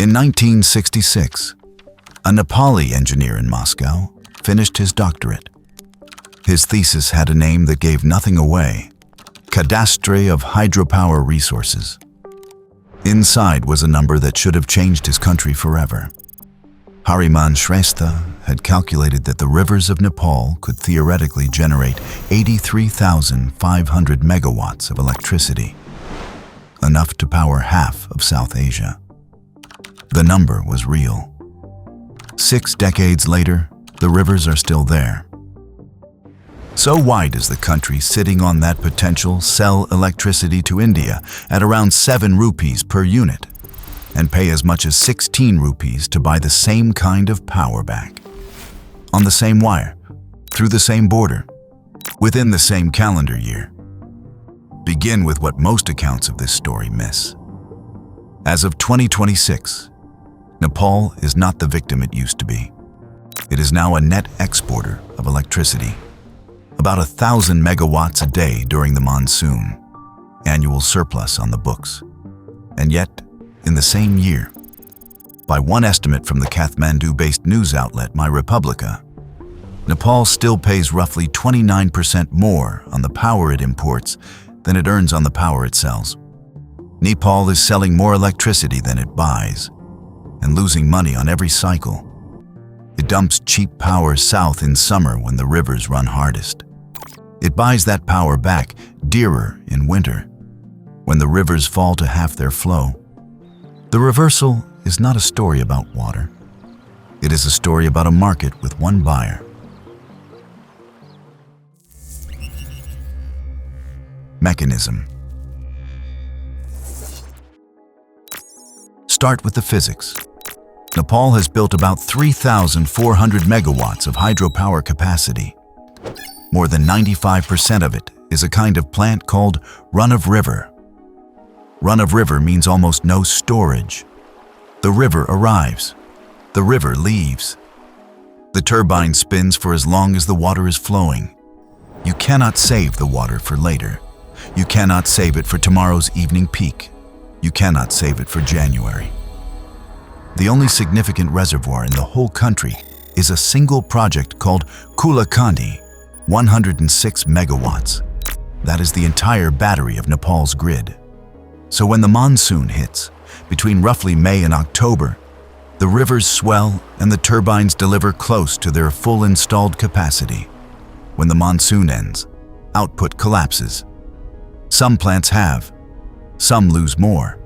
In 1966, a Nepali engineer in Moscow finished his doctorate. His thesis had a name that gave nothing away: Cadastre of Hydropower Resources. Inside was a number that should have changed his country forever. Hariman Shrestha had calculated that the rivers of Nepal could theoretically generate 83,500 megawatts of electricity, enough to power half of South Asia. The number was real. 6 decades later, the rivers are still there. So why does the country sitting on that potential sell electricity to India at around 7 rupees per unit and pay as much as 16 rupees to buy the same kind of power back? On the same wire, through the same border, within the same calendar year. Begin with what most accounts of this story miss. As of 2026, Nepal is not the victim it used to be. It is now a net exporter of electricity. About 1,000 megawatts a day during the monsoon, annual surplus on the books. And yet, in the same year, by one estimate from the Kathmandu-based news outlet My Republica, Nepal still pays roughly 29% more on the power it imports than it earns on the power it sells. Nepal is selling more electricity than it buys, and losing money on every cycle. It dumps cheap power south in summer when the rivers run hardest. It buys that power back dearer in winter, when the rivers fall to half their flow. The reversal is not a story about water. It is a story about a market with one buyer. Mechanism. Start with the physics. Nepal has built about 3,400 megawatts of hydropower capacity. More than 95% of it is a kind of plant called run-of-river. Run-of-river means almost no storage. The river arrives. The river leaves. The turbine spins for as long as the water is flowing. You cannot save the water for later. You cannot save it for tomorrow's evening peak. You cannot save it for January. The only significant reservoir in the whole country is a single project called Kulakandi, 106 megawatts. That is the entire battery of Nepal's grid. So when the monsoon hits, between roughly May and October, the rivers swell and the turbines deliver close to their full installed capacity. When the monsoon ends, output collapses. Some plants have, some lose more.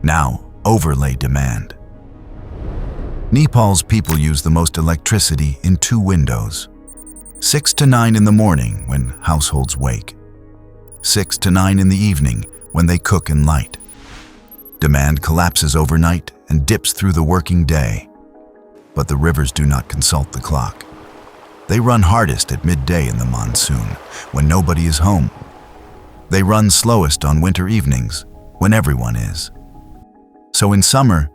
Now, overlay demand. Nepal's people use the most electricity in 2 windows. 6 to 9 in the morning when households wake. 6 to 9 in the evening when they cook and light. Demand collapses overnight and dips through the working day. But the rivers do not consult the clock. They run hardest at midday in the monsoon, when nobody is home. They run slowest on winter evenings, when everyone is. So in summer,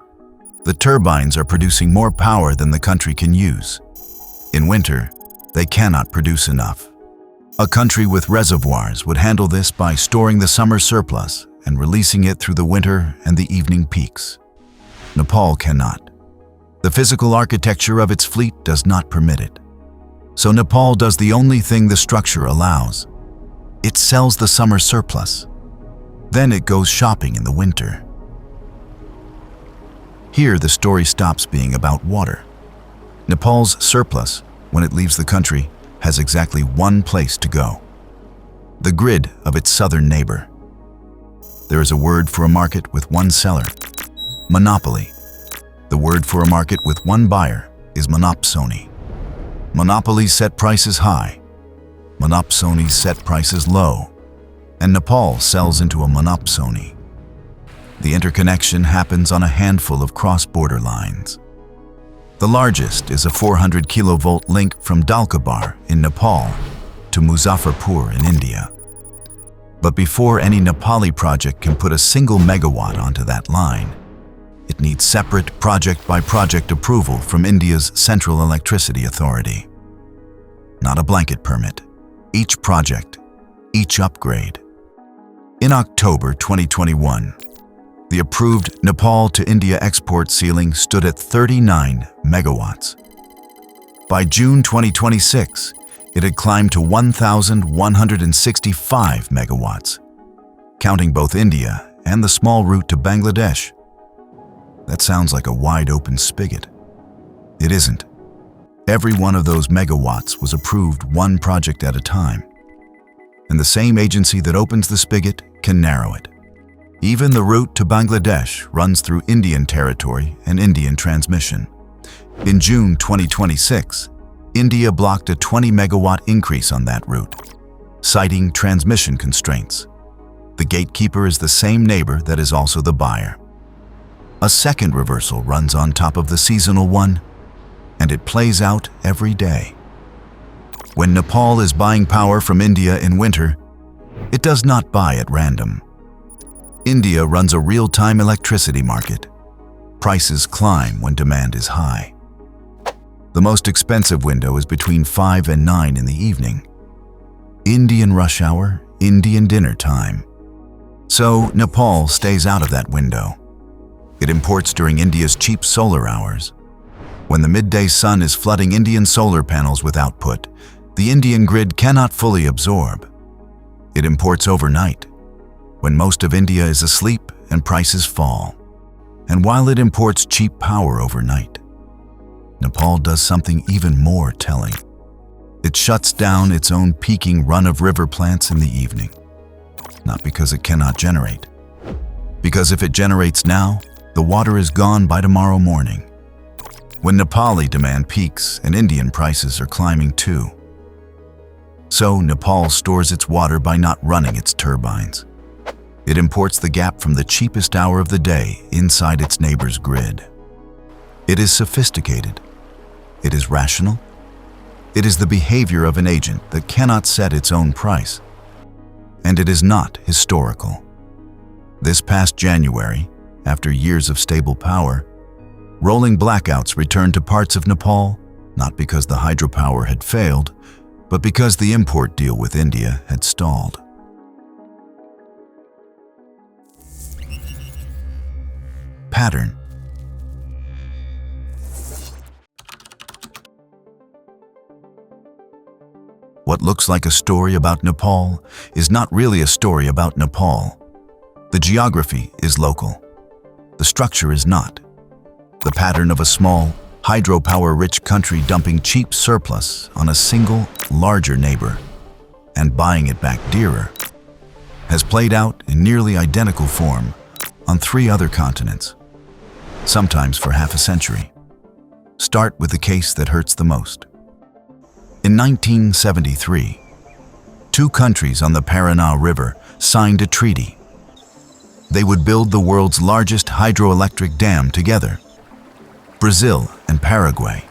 the turbines are producing more power than the country can use. In winter, they cannot produce enough. A country with reservoirs would handle this by storing the summer surplus and releasing it through the winter and the evening peaks. Nepal cannot. The physical architecture of its fleet does not permit it. So Nepal does the only thing the structure allows. It sells the summer surplus. Then it goes shopping in the winter. Here the story stops being about water. Nepal's surplus, when it leaves the country, has exactly one place to go: the grid of its southern neighbor. There is a word for a market with one seller: monopoly. The word for a market with one buyer is monopsony. Monopolies set prices high. Monopsonies set prices low. And Nepal sells into a monopsony. The interconnection happens on a handful of cross-border lines. The largest is a 400 kilovolt link from Dalkabar in Nepal to Muzaffarpur in India. But before any Nepali project can put a single megawatt onto that line, it needs separate project-by-project approval from India's Central Electricity Authority. Not a blanket permit. Each project, each upgrade. In October 2021, The approved Nepal to India export ceiling stood at 39 megawatts. By June 2026, it had climbed to 1,165 megawatts, counting both India and the small route to Bangladesh. That sounds like a wide-open spigot. It isn't. Every one of those megawatts was approved one project at a time, and the same agency that opens the spigot can narrow it. Even the route to Bangladesh runs through Indian territory and Indian transmission. In June 2026, India blocked a 20-megawatt increase on that route, citing transmission constraints. The gatekeeper is the same neighbor that is also the buyer. A second reversal runs on top of the seasonal one, and it plays out every day. When Nepal is buying power from India in winter, it does not buy at random. India runs a real-time electricity market. Prices climb when demand is high. The most expensive window is between 5 and 9 in the evening. Indian rush hour, Indian dinner time. So Nepal stays out of that window. It imports during India's cheap solar hours. When the midday sun is flooding Indian solar panels with output, the Indian grid cannot fully absorb. It imports overnight, when most of India is asleep and prices fall. And while it imports cheap power overnight, Nepal does something even more telling. It shuts down its own peaking run-of-river plants in the evening. Not because it cannot generate. Because if it generates now, the water is gone by tomorrow morning, when Nepali demand peaks and Indian prices are climbing too. So Nepal stores its water by not running its turbines. It imports the gap from the cheapest hour of the day inside its neighbor's grid. It is sophisticated. It is rational. It is the behavior of an agent that cannot set its own price. And it is not historical. This past January, after years of stable power, rolling blackouts returned to parts of Nepal, not because the hydropower had failed, but because the import deal with India had stalled. Pattern. What looks like a story about Nepal is not really a story about Nepal. The geography is local. The structure is not. The pattern of a small, hydropower-rich country dumping cheap surplus on a single, larger neighbor and buying it back dearer has played out in nearly identical form on 3 other continents, sometimes for half a century. Start with the case that hurts the most. In 1973, 2 countries on the Paraná River signed a treaty. They would build the world's largest hydroelectric dam together, Brazil and Paraguay.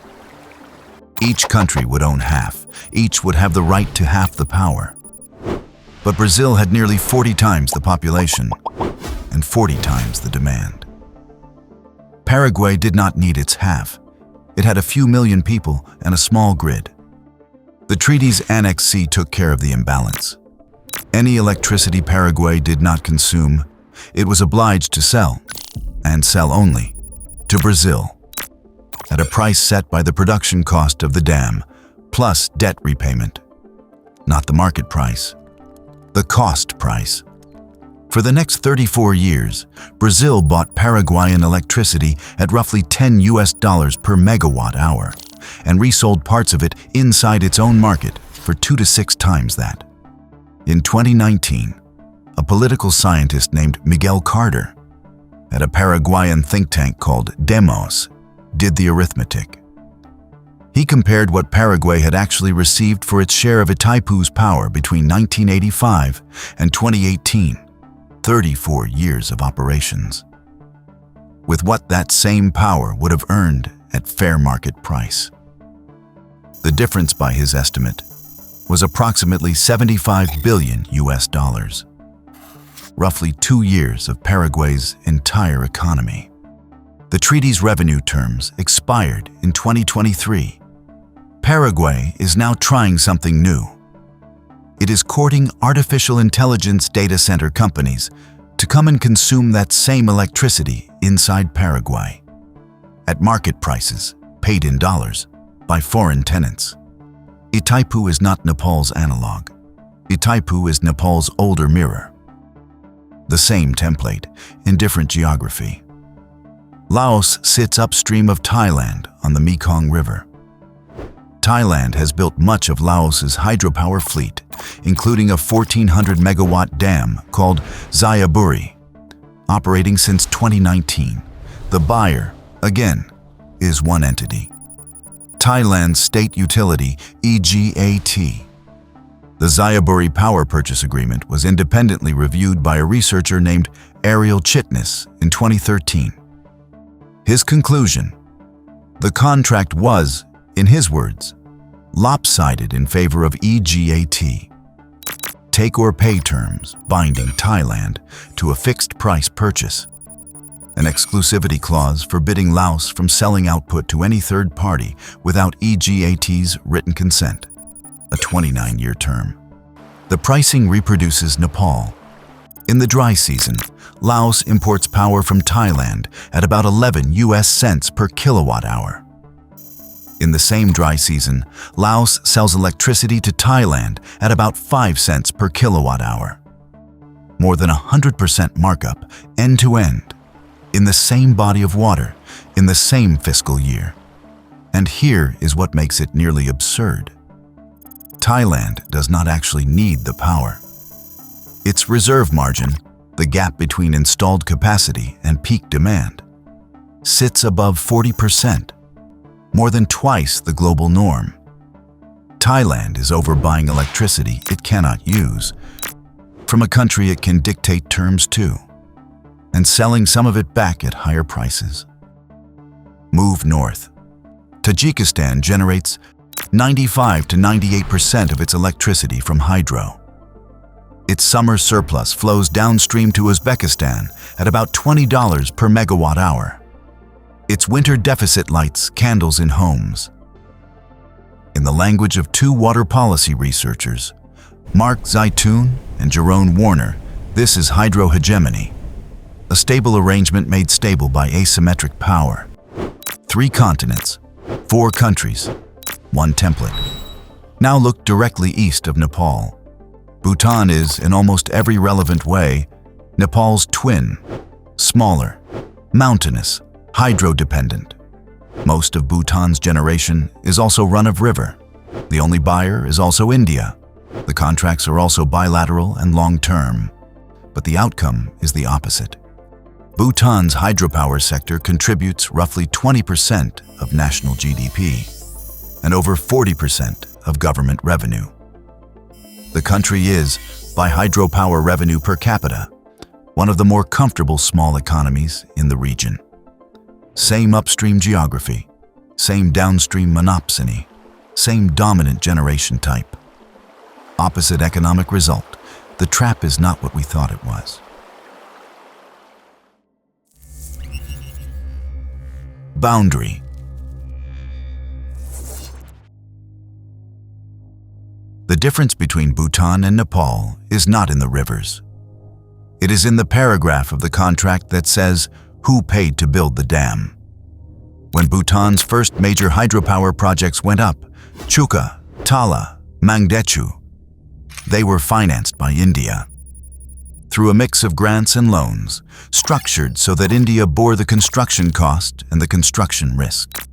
Each country would own half. Each would have the right to half the power. But Brazil had nearly 40 times the population and 40 times the demand. Paraguay did not need its half. It had a few million people and a small grid. The treaty's Annex C took care of the imbalance. Any electricity Paraguay did not consume, it was obliged to sell, and sell only, to Brazil, at a price set by the production cost of the dam, plus debt repayment. Not the market price, the cost price. For the next 34 years, Brazil bought Paraguayan electricity at roughly $10 per megawatt hour, and resold parts of it inside its own market for 2 to 6 times that. In 2019, a political scientist named Miguel Carter, at a Paraguayan think tank called Demos, did the arithmetic. He compared what Paraguay had actually received for its share of Itaipu's power between 1985 and 2018, 34 years of operations, with what that same power would have earned at fair market price. The difference, by his estimate, was approximately $75 billion, roughly 2 years of Paraguay's entire economy. The treaty's revenue terms expired in 2023. Paraguay is now trying something new. It is courting artificial intelligence data center companies to come and consume that same electricity inside Paraguay, at market prices, paid in dollars, by foreign tenants. Itaipu is not Nepal's analog. Itaipu is Nepal's older mirror. The same template, in different geography. Laos sits upstream of Thailand on the Mekong River. Thailand has built much of Laos's hydropower fleet, including a 1,400-megawatt dam called Xayaburi, operating since 2019. The buyer, again, is one entity. Thailand's state utility, EGAT. The Xayaburi power purchase agreement was independently reviewed by a researcher named Ariel Chitnis in 2013. His conclusion: the contract was, in his words, lopsided in favor of EGAT. Take-or-pay terms binding Thailand to a fixed-price purchase. An exclusivity clause forbidding Laos from selling output to any third party without EGAT's written consent. A 29-year term. The pricing reproduces Nepal. In the dry season, Laos imports power from Thailand at about 11 US cents per kilowatt hour. In the same dry season, Laos sells electricity to Thailand at about 5 cents per kilowatt hour. More than 100% markup, end to end, in the same body of water, in the same fiscal year. And here is what makes it nearly absurd. Thailand does not actually need the power. Its reserve margin, the gap between installed capacity and peak demand, sits above 40%, more than twice the global norm. Thailand is overbuying electricity it cannot use, from a country it can dictate terms to, and selling some of it back at higher prices. Move north. Tajikistan generates 95 to 98% of its electricity from hydro. Its summer surplus flows downstream to Uzbekistan at about $20 per megawatt hour. Its winter deficit lights candles in homes. In the language of two water policy researchers, Mark Zaitoun and Jerome Warner, this is hydrohegemony, a stable arrangement made stable by asymmetric power. 3 continents, 4 countries, 1 template. Now look directly east of Nepal. Bhutan is, in almost every relevant way, Nepal's twin, smaller, mountainous, hydro-dependent. Most of Bhutan's generation is also run-of-river. The only buyer is also India. The contracts are also bilateral and long-term. But the outcome is the opposite. Bhutan's hydropower sector contributes roughly 20% of national GDP and over 40% of government revenue. The country is, by hydropower revenue per capita, one of the more comfortable small economies in the region. Same upstream geography, same downstream monopsony, same dominant generation type. Opposite economic result. The trap is not what we thought it was. Boundary. The difference between Bhutan and Nepal is not in the rivers. It is in the paragraph of the contract that says who paid to build the dam. When Bhutan's first major hydropower projects went up, Chuka, Tala, Mangdechu, they were financed by India. Through a mix of grants and loans, structured so that India bore the construction cost and the construction risk.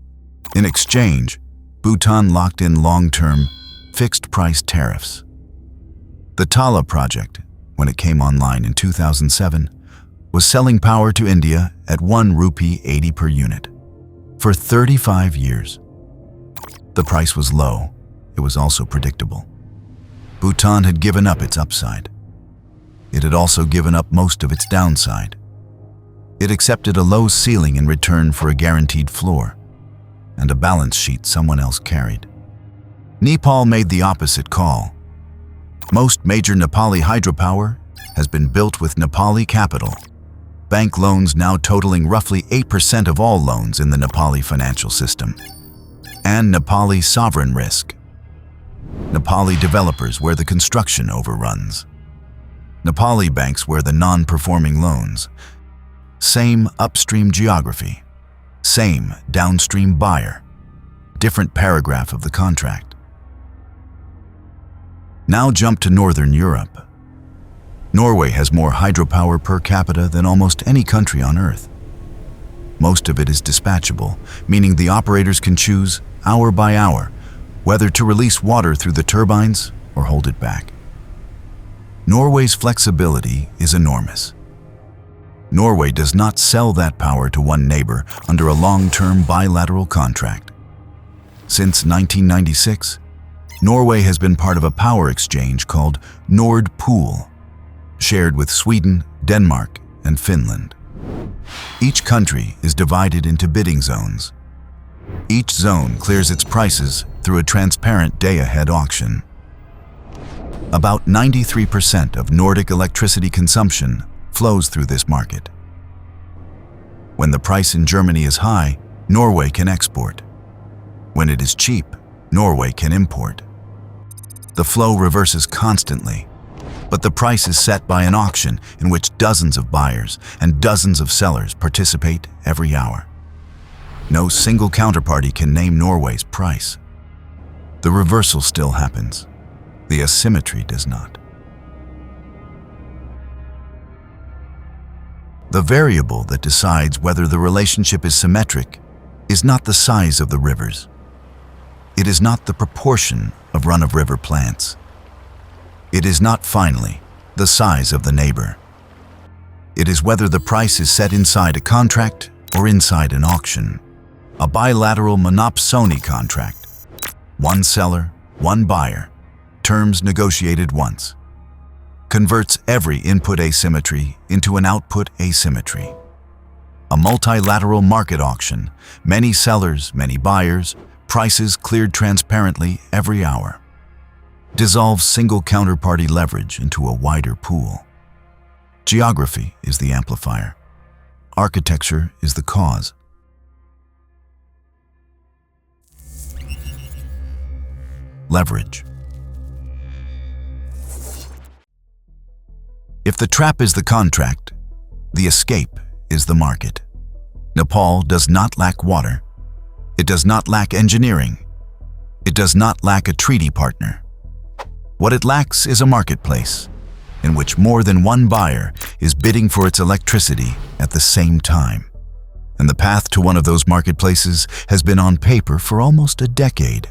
In exchange, Bhutan locked in long-term, fixed-price tariffs. The Tala project, when it came online in 2007, was selling power to India at 1 rupee 80 per unit for 35 years. The price was low. It was also predictable. Bhutan had given up its upside. It had also given up most of its downside. It accepted a low ceiling in return for a guaranteed floor and a balance sheet someone else carried. Nepal made the opposite call. Most major Nepali hydropower has been built with Nepali capital. Bank loans now totaling roughly 8% of all loans in the Nepali financial system. And Nepali sovereign risk. Nepali developers where the construction overruns. Nepali banks were the non-performing loans. Same upstream geography, same downstream buyer, different paragraph of the contract. Now jump to Northern Europe. Norway has more hydropower per capita than almost any country on Earth. Most of it is dispatchable, meaning the operators can choose, hour by hour, whether to release water through the turbines or hold it back. Norway's flexibility is enormous. Norway does not sell that power to one neighbor under a long-term bilateral contract. Since 1996, Norway has been part of a power exchange called Nord Pool, shared with Sweden, Denmark, and Finland. Each country is divided into bidding zones. Each zone clears its prices through a transparent day-ahead auction. About 93% of Nordic electricity consumption flows through this market. When the price in Germany is high, Norway can export. When it is cheap, Norway can import. The flow reverses constantly, but the price is set by an auction in which dozens of buyers and dozens of sellers participate every hour. No single counterparty can name Norway's price. The reversal still happens. The asymmetry does not. The variable that decides whether the relationship is symmetric is not the size of the rivers. It is not the proportion of run-of-river plants. It is not, finally, the size of the neighbor. It is whether the price is set inside a contract or inside an auction. A bilateral monopsony contract. One seller, one buyer, terms negotiated once. Converts every input asymmetry into an output asymmetry. A multilateral market auction, many sellers, many buyers, prices cleared transparently every hour. Dissolves single counterparty leverage into a wider pool. Geography is the amplifier. Architecture is the cause. Leverage. If the trap is the contract, the escape is the market. Nepal does not lack water. It does not lack engineering. It does not lack a treaty partner. What it lacks is a marketplace in which more than one buyer is bidding for its electricity at the same time. And the path to one of those marketplaces has been on paper for almost a decade.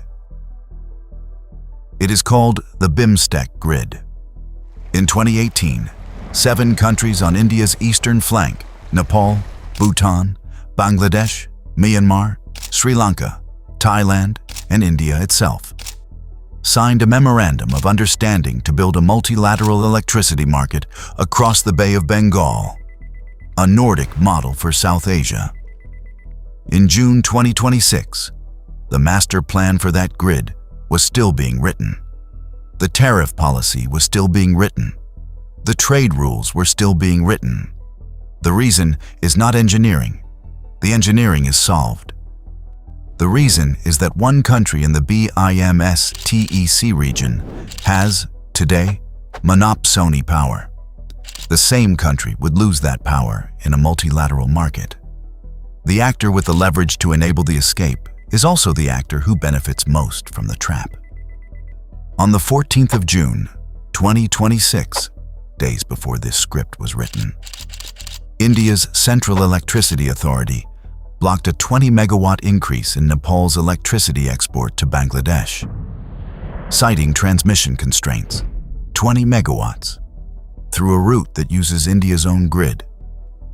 It is called the BIMSTEC grid. In 2018, 7 countries on India's eastern flank, Nepal, Bhutan, Bangladesh, Myanmar, Sri Lanka, Thailand, and India itself, signed a memorandum of understanding to build a multilateral electricity market across the Bay of Bengal, a Nordic model for South Asia. In June 2026, the master plan for that grid was still being written. The tariff policy was still being written. The trade rules were still being written. The reason is not engineering. The engineering is solved. The reason is that one country in the BIMSTEC region has, today, monopsony power. The same country would lose that power in a multilateral market. The actor with the leverage to enable the escape is also the actor who benefits most from the trap. On the 14th of June, 2026, days before this script was written, India's Central Electricity Authority blocked a 20-megawatt increase in Nepal's electricity export to Bangladesh, citing transmission constraints, 20 megawatts, through a route that uses India's own grid.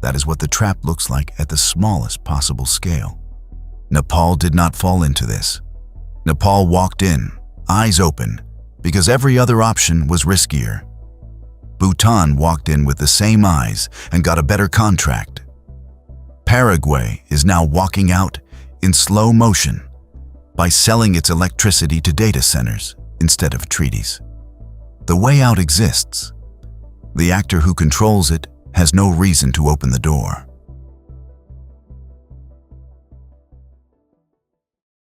That is what the trap looks like at the smallest possible scale. Nepal did not fall into this. Nepal walked in, eyes open, because every other option was riskier. Bhutan walked in with the same eyes and got a better contract. Paraguay is now walking out in slow motion by selling its electricity to data centers instead of treaties. The way out exists. The actor who controls it has no reason to open the door.